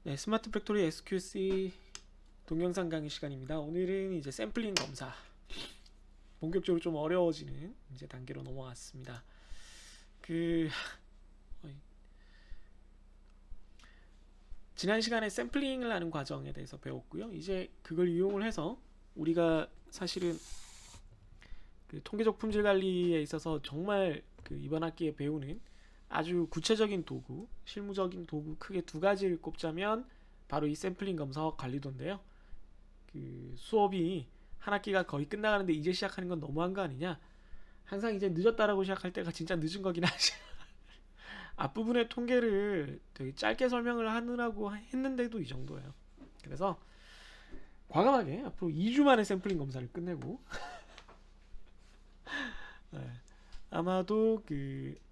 네, 스마트 팩토리 SQC 동영상 강의 시간입니다. 오늘은 이제 샘플링 검사 본격적으로 좀 어려워지는 이제 단계로 넘어왔습니다. 그 지난 시간에 샘플링을 하는 과정에 대해서 배웠고요. 이제 그걸 이용을 해서 우리가 사실은 그 통계적 품질 관리에 있어서 정말 그 이번 학기에 배우는 아주 구체적인 도구, 실무적인 도구 크게 두 가지를 꼽자면 바로 이 샘플링 검사와 관리도인데요. 그 수업이 한 학기가 거의 끝나가는데 이제 시작하는 건 너무한 거 아니냐? 항상 이제 늦었다라고 시작할 때가 진짜 늦은 거긴 하지. 앞부분의 통계를 되게 짧게 설명을 하느라고 했는데도 이 정도예요. 그래서 과감하게 앞으로 2주 만에 샘플링 검사를 끝내고 네, 아마도 그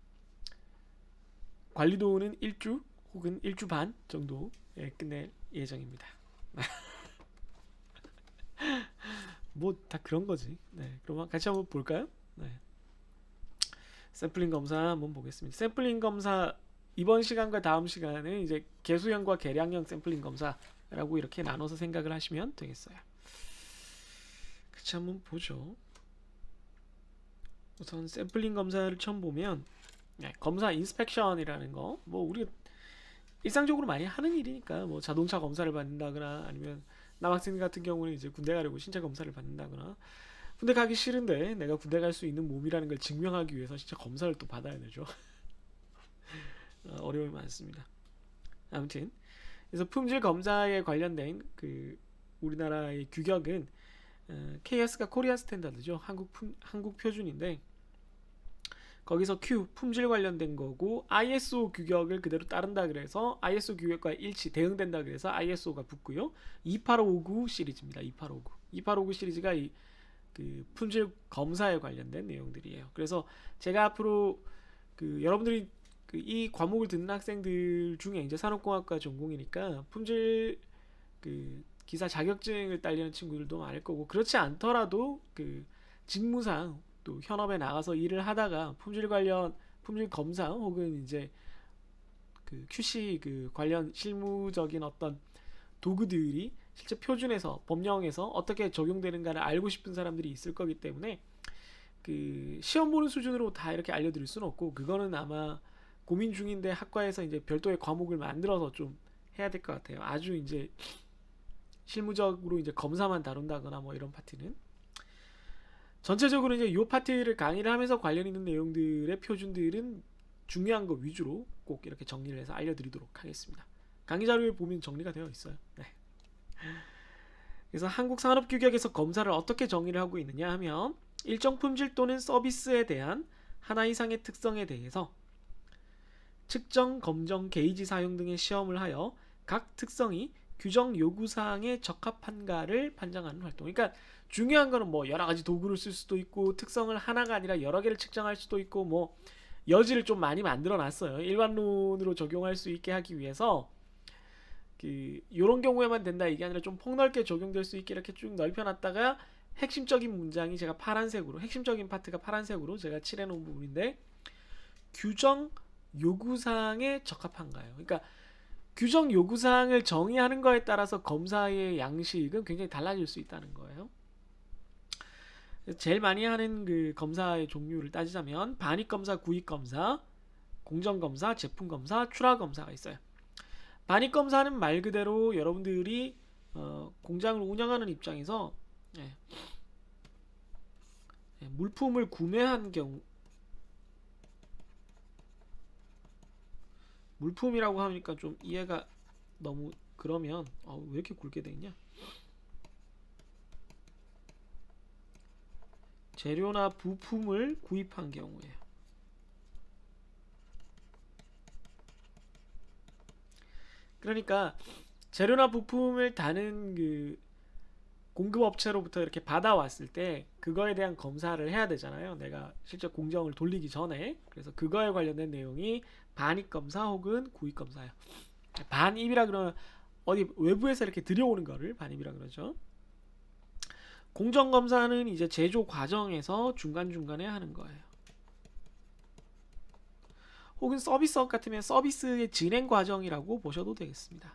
관리도는 1주 혹은 1주 반 정도에 끝낼 예정입니다. 뭐 다 그런 거지. 네, 그럼 같이 한번 볼까요? 네. 샘플링 검사 한번 보겠습니다. 샘플링 검사 이번 시간과 다음 시간은 이제 개수형과 개량형 샘플링 검사라고 이렇게 나눠서 생각을 하시면 되겠어요. 같이 한번 보죠. 우선 샘플링 검사를 처음 보면 네, 검사 인스펙션이라는 거, 뭐 우리가 일상적으로 많이 하는 일이니까 뭐 자동차 검사를 받는다거나 아니면 남학생 같은 경우는 이제 군대 가려고 신체 검사를 받는다거나 군대 가기 싫은데 내가 군대 갈 수 있는 몸이라는 걸 증명하기 위해서 진짜 검사를 또 받아야 되죠. 어려움이 많습니다. 아무튼 그래서 품질 검사에 관련된 그 우리나라의 규격은 KS가 코리안 스탠다드죠. 한국 표준인데 거기서 Q 품질 관련된 거고 ISO 규격을 그대로 따른다 그래서 ISO 규격과 일치 대응된다 그래서 ISO가 붙고요. 28559 시리즈입니다. 2859 시리즈가 이 그 품질 검사에 관련된 내용들이에요. 그래서 제가 앞으로 그 여러분들이 그 이 과목을 듣는 학생들 중에 이제 산업공학과 전공이니까 품질 그 기사 자격증을 딸리는 친구들도 많을 거고 그렇지 않더라도 그 직무상 또 현업에 나가서 일을 하다가 품질 관련 품질 검사 혹은 이제 그 QC 그 관련 실무적인 어떤 도구들이 실제 표준에서 법령에서 어떻게 적용되는가를 알고 싶은 사람들이 있을 거기 때문에 그 시험 보는 수준으로 다 이렇게 알려드릴 수는 없고 그거는 아마 고민 중인데 학과에서 이제 별도의 과목을 만들어서 좀 해야 될 것 같아요. 아주 이제 실무적으로 이제 검사만 다룬다거나 뭐 이런 파트는 전체적으로 이제 이 파트를 강의를 하면서 관련 있는 내용들의 표준들은 중요한 거 위주로 꼭 이렇게 정리를 해서 알려드리도록 하겠습니다. 강의 자료에 보면 정리가 되어 있어요. 네. 그래서 한국 산업규격에서 검사를 어떻게 정의를 하고 있느냐 하면 일정 품질 또는 서비스에 대한 하나 이상의 특성에 대해서 측정, 검정, 게이지 사용 등의 시험을 하여 각 특성이 규정 요구사항에 적합한가를 판정하는 활동. 그러니까 중요한 거는 뭐 여러 가지 도구를 쓸 수도 있고 특성을 하나가 아니라 여러 개를 측정할 수도 있고 뭐 여지를 좀 많이 만들어 놨어요. 일반론으로 적용할 수 있게 하기 위해서 그 요런 경우에만 된다 이게 아니라 좀 폭넓게 적용될 수 있게 이렇게 쭉 넓혀놨다가 핵심적인 문장이 제가 파란색으로 핵심적인 파트가 파란색으로 제가 칠해놓은 부분인데 규정 요구사항에 적합한가요? 그러니까 규정 요구사항을 정의하는 거에 따라서 검사의 양식은 굉장히 달라질 수 있다는 거예요. 제일 많이 하는 그 검사의 종류를 따지자면 반입검사, 구입검사, 공정검사, 제품검사, 출하검사가 있어요. 반입검사는 말 그대로 여러분들이 공장을 운영하는 입장에서 물품을 구매한 경우 물품이라고 하니까 좀 이해가 너무 그러면 왜 이렇게 굵게 돼 있냐? 재료나 부품을 구입한 경우에요. 그러니까 재료나 부품을 다른 그 공급업체로부터 이렇게 받아왔을 때 그거에 대한 검사를 해야 되잖아요. 내가 실제 공정을 돌리기 전에. 그래서 그거에 관련된 내용이 반입검사 혹은 구입검사예요. 반입이라 그러면 어디 외부에서 이렇게 들여오는 거를 반입이라 그러죠. 공정검사는 이제 제조 과정에서 중간중간에 하는 거예요. 혹은 서비스업 같으면 서비스의 진행 과정이라고 보셔도 되겠습니다.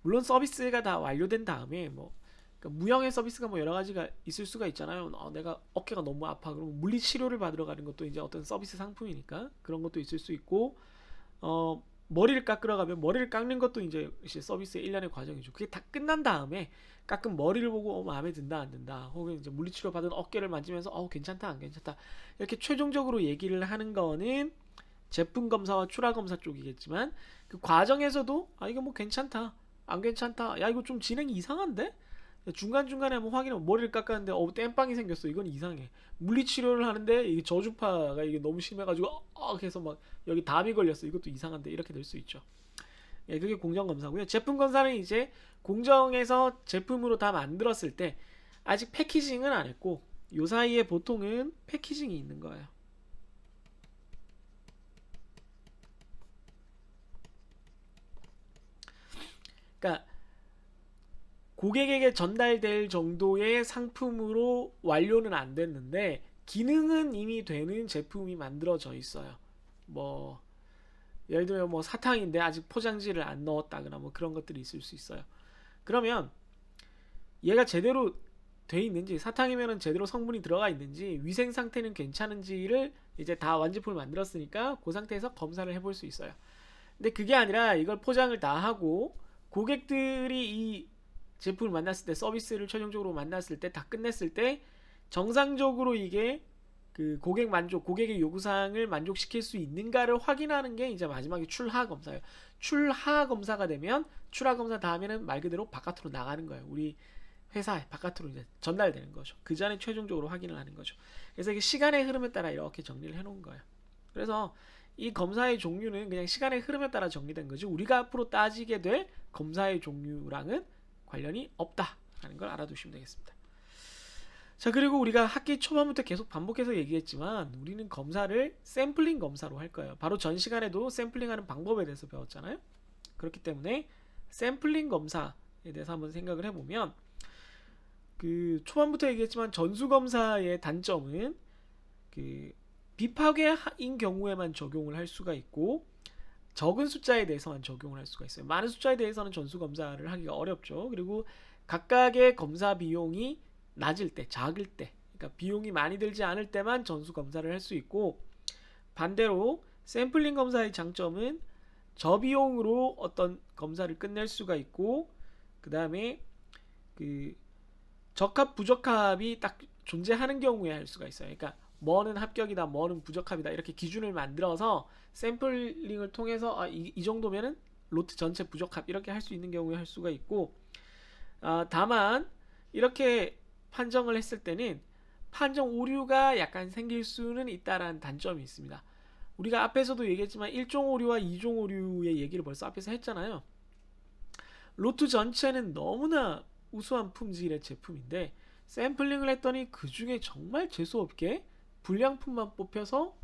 물론 서비스가 다 완료된 다음에 뭐 그러니까 무형의 서비스가 뭐 여러 가지가 있을 수가 있잖아요. 내가 어깨가 너무 아파 그러면 물리 치료를 받으러 가는 것도 이제 어떤 서비스 상품이니까 그런 것도 있을 수 있고 머리를 깎으러 가면 머리를 깎는 것도 이제 서비스의 일련의 과정이죠. 그게 다 끝난 다음에 가끔 머리를 보고 마음에 든다 안 든다 혹은 이제 물리치료 받은 어깨를 만지면서 괜찮다 안 괜찮다 이렇게 최종적으로 얘기를 하는 거는 제품 검사와 출하 검사 쪽이겠지만 그 과정에서도 이거 뭐 괜찮다 안 괜찮다 야 이거 좀 진행이 이상한데 중간중간에 한번 확인하면 머리를 깎았는데 땜빵이 생겼어 이건 이상해 물리치료를 하는데 이게 저주파가 이게 너무 심해가지고 해서 막 여기 담이 걸렸어 이것도 이상한데 이렇게 될 수 있죠. 예, 그게 공정검사고요. 제품 검사는 이제 공정에서 제품으로 다 만들었을 때 아직 패키징은 안 했고 요 사이에 보통은 패키징이 있는 거예요. 그러니까 고객에게 전달될 정도의 상품으로 완료는 안 됐는데 기능은 이미 되는 제품이 만들어져 있어요. 뭐 예를 들면 뭐 사탕인데 아직 포장지를 안 넣었다거나 뭐 그런 것들이 있을 수 있어요. 그러면 얘가 제대로 돼 있는지 사탕이면은 제대로 성분이 들어가 있는지 위생 상태는 괜찮은지를 이제 다 완제품을 만들었으니까 그 상태에서 검사를 해볼 수 있어요. 근데 그게 아니라 이걸 포장을 다 하고 고객들이 이 제품을 만났을 때 서비스를 최종적으로 만났을 때 다 끝냈을 때 정상적으로 이게 그 고객 만족, 고객의 요구사항을 만족시킬 수 있는가를 확인하는 게 이제 마지막에 출하 검사예요. 출하 검사가 되면 출하 검사 다음에는 말 그대로 바깥으로 나가는 거예요. 우리 회사에 바깥으로 이제 전달되는 거죠. 그 전에 최종적으로 확인을 하는 거죠. 그래서 이게 시간의 흐름에 따라 이렇게 정리를 해놓은 거예요. 그래서 이 검사의 종류는 그냥 시간의 흐름에 따라 정리된 거지 우리가 앞으로 따지게 될 검사의 종류랑은 관련이 없다라는 걸 알아두시면 되겠습니다. 자 그리고 우리가 학기 초반부터 계속 반복해서 얘기했지만 우리는 검사를 샘플링 검사로 할 거예요. 바로 전 시간에도 샘플링하는 방법에 대해서 배웠잖아요. 그렇기 때문에 샘플링 검사에 대해서 한번 생각을 해보면 그 초반부터 얘기했지만 전수검사의 단점은 그 비파괴인 경우에만 적용을 할 수가 있고 적은 숫자에 대해서만 적용을 할 수가 있어요. 많은 숫자에 대해서는 전수검사를 하기가 어렵죠. 그리고 각각의 검사 비용이 낮을 때, 작을 때, 그러니까 비용이 많이 들지 않을 때만 전수검사를 할 수 있고 반대로 샘플링 검사의 장점은 저비용으로 어떤 검사를 끝낼 수가 있고 그 다음에 그 적합 부적합이 딱 존재하는 경우에 할 수가 있어요. 그러니까 뭐는 합격이다, 뭐는 부적합이다 이렇게 기준을 만들어서 샘플링을 통해서 이 정도면은 로트 전체 부적합 이렇게 할 수 있는 경우에 할 수가 있고 다만 이렇게 판정을 했을 때는 판정 오류가 약간 생길 수는 있다라는 단점이 있습니다. 우리가 앞에서도 얘기했지만 1종 오류와 2종 오류의 얘기를 벌써 앞에서 했잖아요. 로트 전체는 너무나 우수한 품질의 제품인데 샘플링을 했더니 그 중에 정말 재수없게 불량품만 뽑혀서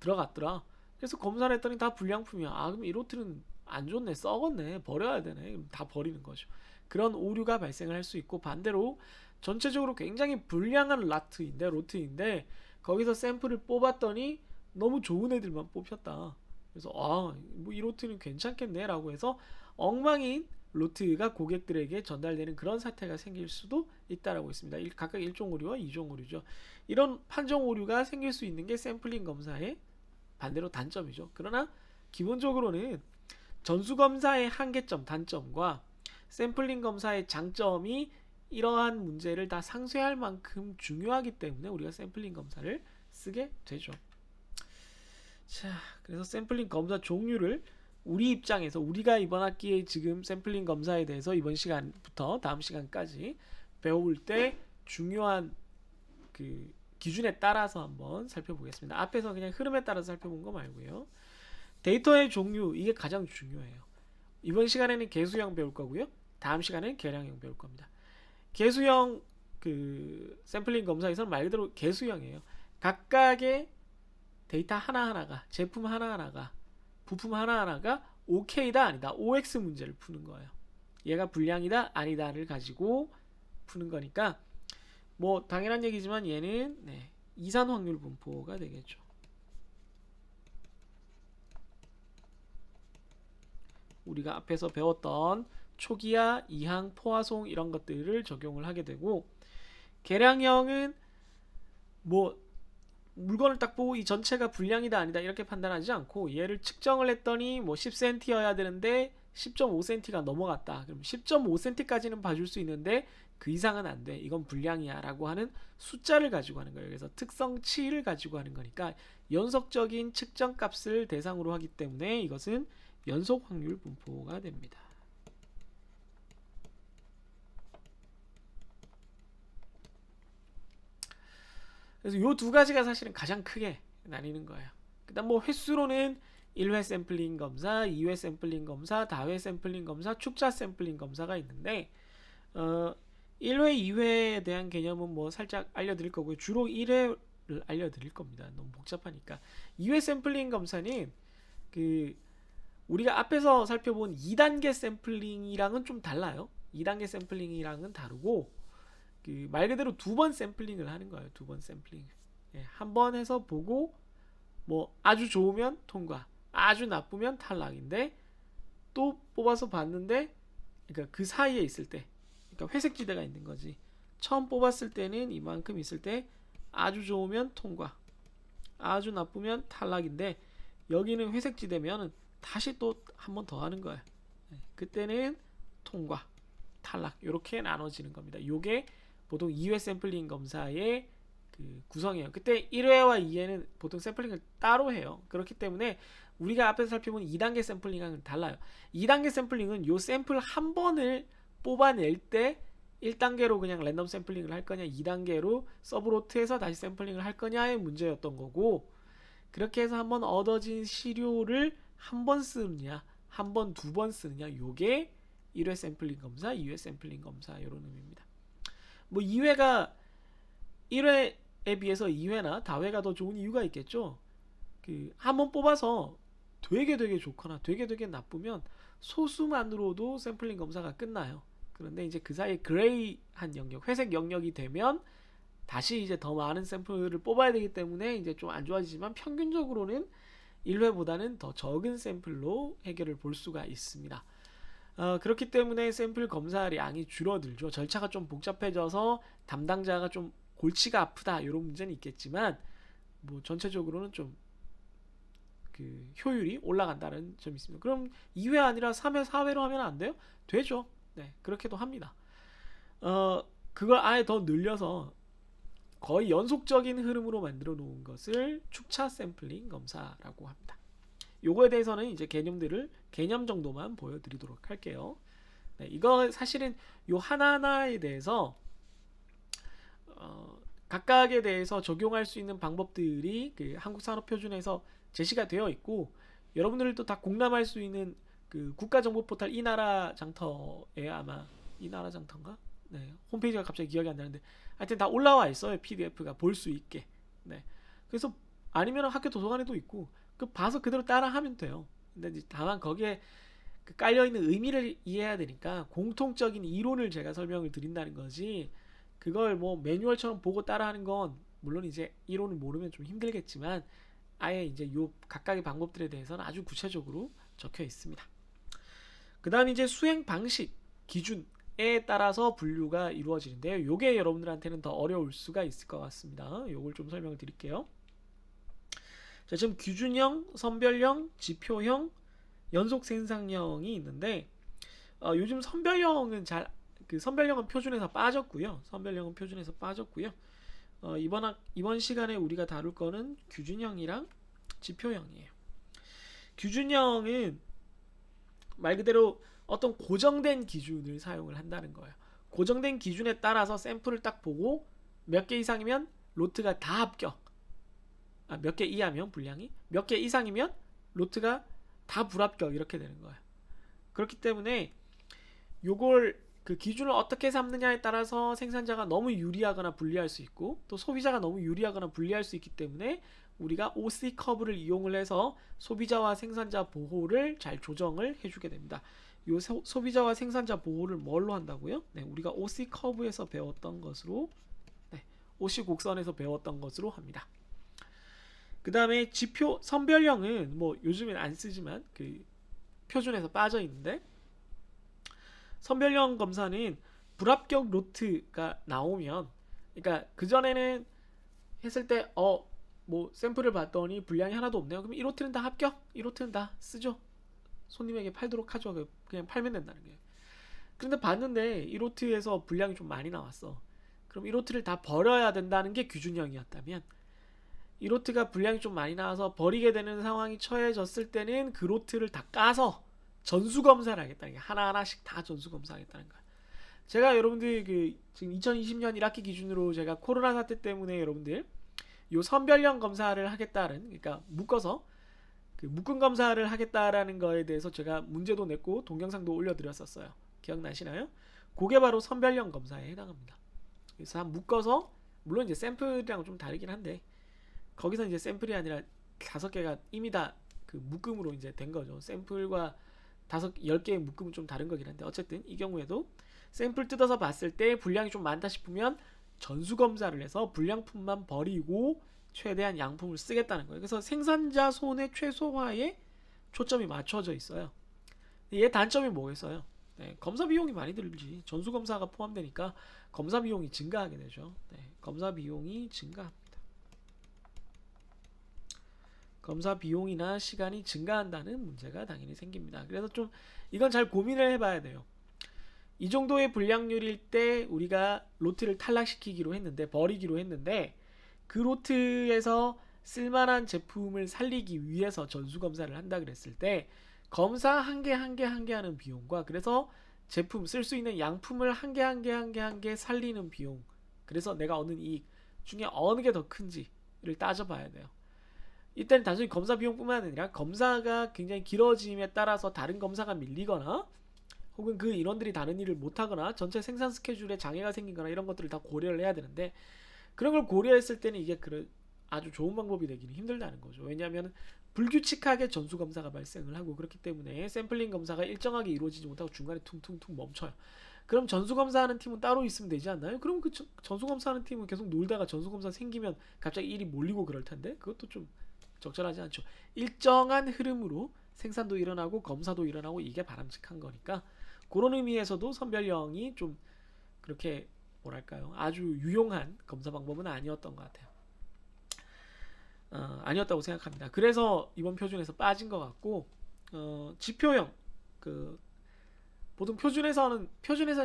들어갔더라. 그래서 검사를 했더니 다 불량품이야. 그럼 이 로트는 안 좋네, 썩었네, 버려야 되네. 그럼 다 버리는 거죠. 그런 오류가 발생을 할 수 있고 반대로 전체적으로 굉장히 불량한 로트인데 거기서 샘플을 뽑았더니 너무 좋은 애들만 뽑혔다. 그래서 뭐 이 로트는 괜찮겠네라고 해서 엉망인 로트가 고객들에게 전달되는 그런 사태가 생길 수도 있다라고 있습니다. 각각 1종 오류와 2종 오류죠. 이런 판정 오류가 생길 수 있는 게 샘플링 검사의 반대로 단점이죠. 그러나 기본적으로는 전수 검사의 한계점, 단점과 샘플링 검사의 장점이 이러한 문제를 다 상쇄할 만큼 중요하기 때문에 우리가 샘플링 검사를 쓰게 되죠. 자, 그래서 샘플링 검사 종류를 우리 입장에서 우리가 이번 학기에 지금 샘플링 검사에 대해서 이번 시간부터 다음 시간까지 배워볼 때 중요한 그 기준에 따라서 한번 살펴보겠습니다. 앞에서 그냥 흐름에 따라서 살펴본 거 말고요. 데이터의 종류 이게 가장 중요해요. 이번 시간에는 개수형 배울 거고요. 다음 시간에는 계량형 배울 겁니다. 개수형 그 샘플링 검사에서는 말 그대로 개수형이에요. 각각의 데이터 하나하나가 제품 하나하나가 부품 하나하나가 OK다 아니다 OX 문제를 푸는 거예요. 얘가 불량이다 아니다를 가지고 푸는 거니까 뭐 당연한 얘기지만 얘는 이산 확률 분포가 되겠죠. 우리가 앞에서 배웠던 초기화, 이항, 포화송 이런 것들을 적용을 하게 되고, 계량형은 뭐 물건을 딱 보고 이 전체가 불량이다 아니다 이렇게 판단하지 않고, 얘를 측정을 했더니 뭐 10cm여야 되는데 10.5cm가 넘어갔다. 그럼 10.5cm까지는 봐줄 수 있는데 그 이상은 안 돼. 이건 불량이야 라고 하는 숫자를 가지고 하는 거예요. 그래서 특성치를 가지고 하는 거니까 연속적인 측정 값을 대상으로 하기 때문에 이것은 연속 확률 분포가 됩니다. 그래서 요 두 가지가 사실은 가장 크게 나뉘는 거예요. 그다음 뭐 횟수로는 1회 샘플링 검사, 2회 샘플링 검사, 다회 샘플링 검사, 축자 샘플링 검사가 있는데 1회, 2회에 대한 개념은 뭐 살짝 알려드릴 거고요. 주로 1회를 알려드릴 겁니다. 너무 복잡하니까. 2회 샘플링 검사는 그 우리가 앞에서 살펴본 2단계 샘플링이랑은 좀 달라요. 2단계 샘플링이랑은 다르고 그 말 그대로 두 번 샘플링을 하는 거예요. 두 번 샘플링. 예, 한 번 해서 보고 뭐 아주 좋으면 통과, 아주 나쁘면 탈락인데 또 뽑아서 봤는데 그러니까 그 사이에 있을 때 그러니까 회색 지대가 있는 거지. 처음 뽑았을 때는 이만큼 있을 때 아주 좋으면 통과, 아주 나쁘면 탈락인데 여기는 회색 지대면은 다시 또 한 번 더 하는 거예요. 그때는 통과, 탈락 이렇게 나눠지는 겁니다. 요게 보통 2회 샘플링 검사의 그 구성이에요. 그때 1회와 2회는 보통 샘플링을 따로 해요. 그렇기 때문에 우리가 앞에서 살펴본 2단계 샘플링과는 달라요. 2단계 샘플링은 요 샘플 한 번을 뽑아낼 때 1단계로 그냥 랜덤 샘플링을 할 거냐 2단계로 서브로트해서 다시 샘플링을 할 거냐의 문제였던 거고, 그렇게 해서 한번 얻어진 시료를 한 번 쓰느냐 한 번, 두 번 쓰느냐 요게 1회 샘플링 검사, 2회 샘플링 검사 이런 의미입니다. 뭐 2회가 1회에 비해서 2회나 다회가 더 좋은 이유가 있겠죠. 그 한 번 뽑아서 되게 좋거나 되게 나쁘면 소수만으로도 샘플링 검사가 끝나요. 그런데 이제 그 사이에 그레이한 영역, 회색 영역이 되면 다시 이제 더 많은 샘플을 뽑아야 되기 때문에 이제 좀 안 좋아지지만 평균적으로는 1회보다는 더 적은 샘플로 해결을 볼 수가 있습니다. 그렇기 때문에 샘플 검사량이 줄어들죠. 절차가 좀 복잡해져서 담당자가 좀 골치가 아프다 이런 문제는 있겠지만 뭐 전체적으로는 좀 그 효율이 올라간다는 점이 있습니다. 그럼 2회 아니라 3회, 4회로 하면 안 돼요? 되죠. 네, 그렇게도 합니다. 그걸 아예 더 늘려서 거의 연속적인 흐름으로 만들어 놓은 것을 축차 샘플링 검사라고 합니다. 요거에 대해서는 이제 개념 정도만 보여드리도록 할게요. 네, 이거 사실은 요 하나하나에 대해서 각각에 대해서 적용할 수 있는 방법들이 그 한국산업표준에서 제시가 되어 있고, 여러분들도 다 공감할 수 있는 그 국가정보포털 이나라 장터에 아마 이나라 장터인가? 네, 홈페이지가 갑자기 기억이 안 나는데 하여튼 다 올라와 있어요. PDF가 볼 수 있게. 네, 그래서 아니면 학교 도서관에도 있고 그 봐서 그대로 따라하면 돼요. 근데 이제 다만 거기에 그 깔려 있는 의미를 이해해야 되니까 공통적인 이론을 제가 설명을 드린다는 거지. 그걸 뭐 매뉴얼처럼 보고 따라하는 건 물론 이제 이론을 모르면 좀 힘들겠지만 아예 이제 요 각각의 방법들에 대해서는 아주 구체적으로 적혀 있습니다. 그 다음 이제 수행 방식 기준에 따라서 분류가 이루어지는데요. 요게 여러분들한테는 더 어려울 수가 있을 것 같습니다. 요걸 좀 설명을 드릴게요. 자, 지금 규준형, 선별형, 지표형, 연속 생산형이 있는데 요즘 선별형은 선별형은 표준에서 빠졌고요. 이번 시간에 우리가 다룰 거는 규준형이랑 지표형이에요. 규준형은 말 그대로 어떤 고정된 기준을 사용을 한다는 거예요. 고정된 기준에 따라서 샘플을 딱 보고 몇 개 이상이면 로트가 다 합격, 몇 개 이하면 불량이, 몇 개 이상이면 로트가 다 불합격 이렇게 되는 거예요. 그렇기 때문에 요걸 그 기준을 어떻게 삼느냐에 따라서 생산자가 너무 유리하거나 불리할 수 있고 또 소비자가 너무 유리하거나 불리할 수 있기 때문에 우리가 OC 커브를 이용을 해서 소비자와 생산자 보호를 잘 조정을 해주게 됩니다. 요 소비자와 생산자 보호를 뭘로 한다고요? 네, 우리가 OC 커브에서 배웠던 것으로, OC 곡선에서 배웠던 것으로 합니다. 그 다음에 지표 선별형은 뭐 요즘엔 안 쓰지만 그 표준에서 빠져 있는데 선별형 검사는 불합격 로트가 나오면, 그러니까 그 전에는 했을 때 뭐 샘플을 봤더니 분량이 하나도 없네요. 그럼 이 로트는 다 합격, 이 로트는 다 쓰죠. 손님에게 팔도록 하죠. 그냥 팔면 된다는 거예요. 그런데 봤는데 이 로트에서 분량이 좀 많이 나왔어. 그럼 이 로트를 다 버려야 된다는 게 규준형이었다면, 이 로트가 분량이 좀 많이 나와서 버리게 되는 상황이 처해졌을 때는 그 로트를 다 까서 전수검사를 하겠다는 게, 하나하나씩 다 전수검사하겠다는 거야. 제가 여러분들 지금 2020년 1학기 기준으로 제가 코로나 사태 때문에 여러분들 요 선별형 검사를 하겠다는, 그러니까 묶어서 묶음 검사를 하겠다라는 거에 대해서 제가 문제도 냈고 동영상도 올려드렸었어요. 기억나시나요? 그게 바로 선별형 검사에 해당합니다. 그래서 묶어서, 물론 이제 샘플이랑 좀 다르긴 한데, 거기서 이제 샘플이 아니라 5개가 이미 다 그 묶음으로 이제 된 거죠. 샘플과 10개의 묶음은 좀 다른 거긴 한데, 어쨌든 이 경우에도 샘플 뜯어서 봤을 때 분량이 좀 많다 싶으면 전수검사를 해서 불량품만 버리고 최대한 양품을 쓰겠다는 거예요. 그래서 생산자 손해 최소화에 초점이 맞춰져 있어요. 얘 단점이 뭐겠어요? 네, 검사 비용이 많이 들지. 전수검사가 포함되니까 검사 비용이 증가하게 되죠. 네, 검사 비용이 증가합니다. 검사 비용이나 시간이 증가한다는 문제가 당연히 생깁니다. 그래서 좀 이건 잘 고민을 해봐야 돼요. 이 정도의 불량률일 때 우리가 로트를 탈락시키기로 했는데, 버리기로 했는데, 그 로트에서 쓸만한 제품을 살리기 위해서 전수검사를 한다 그랬을 때 검사 한 개 한 개 한 개 하는 비용과, 그래서 제품 쓸 수 있는 양품을 한 개 한 개 한 개 한 개 살리는 비용, 그래서 내가 얻는 이익 중에 어느 게 더 큰지를 따져봐야 돼요. 이때는 단순히 검사 비용뿐만 아니라 검사가 굉장히 길어짐에 따라서 다른 검사가 밀리거나, 혹은 그 인원들이 다른 일을 못하거나 전체 생산 스케줄에 장애가 생기거나, 이런 것들을 다 고려를 해야 되는데, 그런 걸 고려했을 때는 이게 아주 좋은 방법이 되기는 힘들다는 거죠. 왜냐하면 불규칙하게 전수검사가 발생을 하고, 그렇기 때문에 샘플링 검사가 일정하게 이루어지지 못하고 중간에 퉁퉁퉁 멈춰요. 그럼 전수검사하는 팀은 따로 있으면 되지 않나요? 그럼 그 전수검사하는 팀은 계속 놀다가 전수검사 생기면 갑자기 일이 몰리고 그럴 텐데, 그것도 좀 적절하지 않죠. 일정한 흐름으로 생산도 일어나고 검사도 일어나고, 이게 바람직한 거니까, 그런 의미에서도 선별형이 좀 그렇게 뭐랄까요, 아주 유용한 검사 방법은 아니었던 것 같아요. 아니었다고 생각합니다. 그래서 이번 표준에서 빠진 것 같고, 지표형, 보통 표준에서는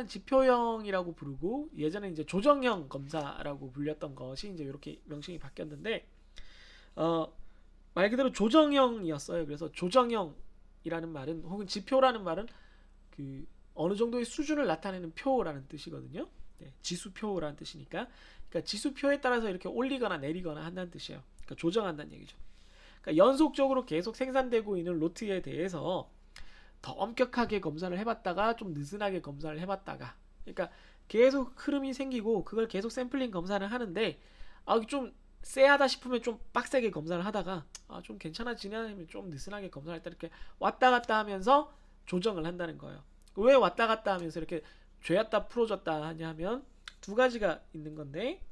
지표형이라고 부르고, 예전에 이제 조정형 검사라고 불렸던 것이 이제 이렇게 명칭이 바뀌었는데, 말 그대로 조정형이었어요. 그래서 조정형이라는 말은, 혹은 지표라는 말은 어느 정도의 수준을 나타내는 표라는 뜻이거든요. 네, 지수표라는 뜻이니까. 그러니까 지수표에 따라서 이렇게 올리거나 내리거나 한다는 뜻이에요. 그러니까 조정한다는 얘기죠. 그러니까 연속적으로 계속 생산되고 있는 로트에 대해서 더 엄격하게 검사를 해봤다가 좀 느슨하게 검사를 해봤다가, 그러니까 계속 흐름이 생기고 그걸 계속 샘플링 검사를 하는데, 좀 쎄하다 싶으면 좀 빡세게 검사를 하다가 좀 괜찮아지면 좀 느슨하게 검사할 때 이렇게 왔다 갔다 하면서 조정을 한다는 거예요. 왜 왔다 갔다 하면서 이렇게 죄었다 풀어줬다 하냐면 두 가지가 있는 건데,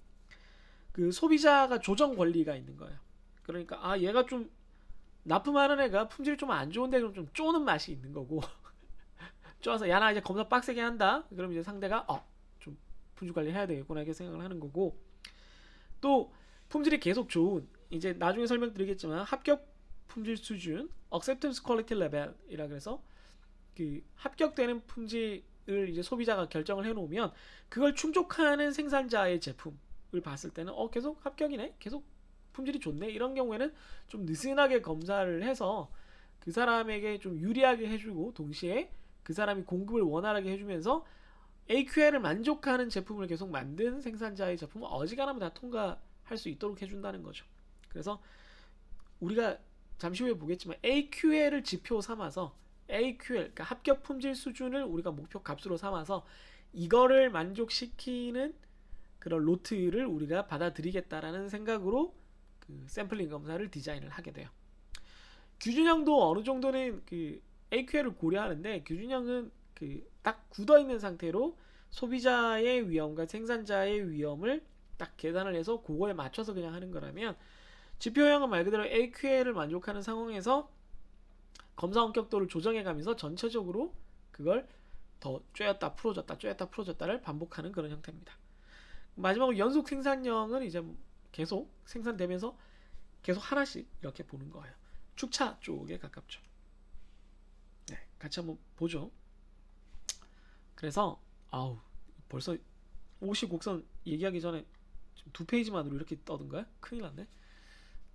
그 소비자가 조정 권리가 있는 거예요. 그러니까 얘가 좀 납품하는 애가 품질이 좀 안 좋은데, 그럼 좀 쪼는 맛이 있는 거고 쪼아서 야 나 이제 검사 빡세게 한다, 그럼 이제 상대가 좀 품질 관리 해야 되겠구나 이렇게 생각을 하는 거고, 또 품질이 계속 좋은, 이제 나중에 설명드리겠지만 합격 품질 수준, acceptance quality level이라 그래서 그 합격되는 품질을 이제 소비자가 결정을 해놓으면 그걸 충족하는 생산자의 제품을 봤을 때는 계속 합격이네, 계속 품질이 좋네, 이런 경우에는 좀 느슨하게 검사를 해서 그 사람에게 좀 유리하게 해주고, 동시에 그 사람이 공급을 원활하게 해주면서 AQL을 만족하는 제품을 계속 만든 생산자의 제품을 어지간하면 다 통과할 수 있도록 해준다는 거죠. 그래서 우리가 잠시 후에 보겠지만 AQL을 지표 삼아서, AQL, 그러니까 합격 품질 수준을 우리가 목표 값으로 삼아서 이거를 만족시키는 그런 로트를 우리가 받아들이겠다라는 생각으로 그 샘플링 검사를 디자인을 하게 돼요. 규준형도 어느 정도는 그 AQL을 고려하는데, 규준형은 딱 굳어 있는 상태로 소비자의 위험과 생산자의 위험을 딱 계산을 해서 그거에 맞춰서 그냥 하는 거라면, 지표형은 말 그대로 AQL을 만족하는 상황에서 검사 엄격도를 조정해가면서 전체적으로 그걸 더 쬐었다 풀어졌다 쬐었다 풀어졌다를 반복하는 그런 형태입니다. 마지막으로 연속 생산형은 이제 계속 생산되면서 계속 하나씩 이렇게 보는 거예요. 축차 쪽에 가깝죠. 네, 같이 한번 보죠. 그래서 벌써 50곡선 얘기하기 전에 지금 2페이지만으로 이렇게 떠든가요? 큰일 났네.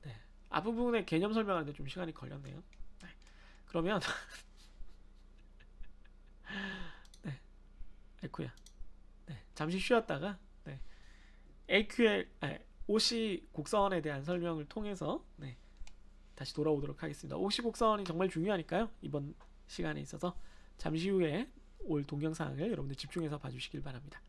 네, 앞부분에 개념 설명하는데 좀 시간이 걸렸네요. 네, 그러면 네, 에쿠야. 네, 잠시 쉬었다가 네, AQL OC 곡선에 대한 설명을 통해서 네, 다시 돌아오도록 하겠습니다. OC 곡선이 정말 중요하니까요. 이번 시간에 있어서 잠시 후에 올 동영상을 여러분들 집중해서 봐주시길 바랍니다.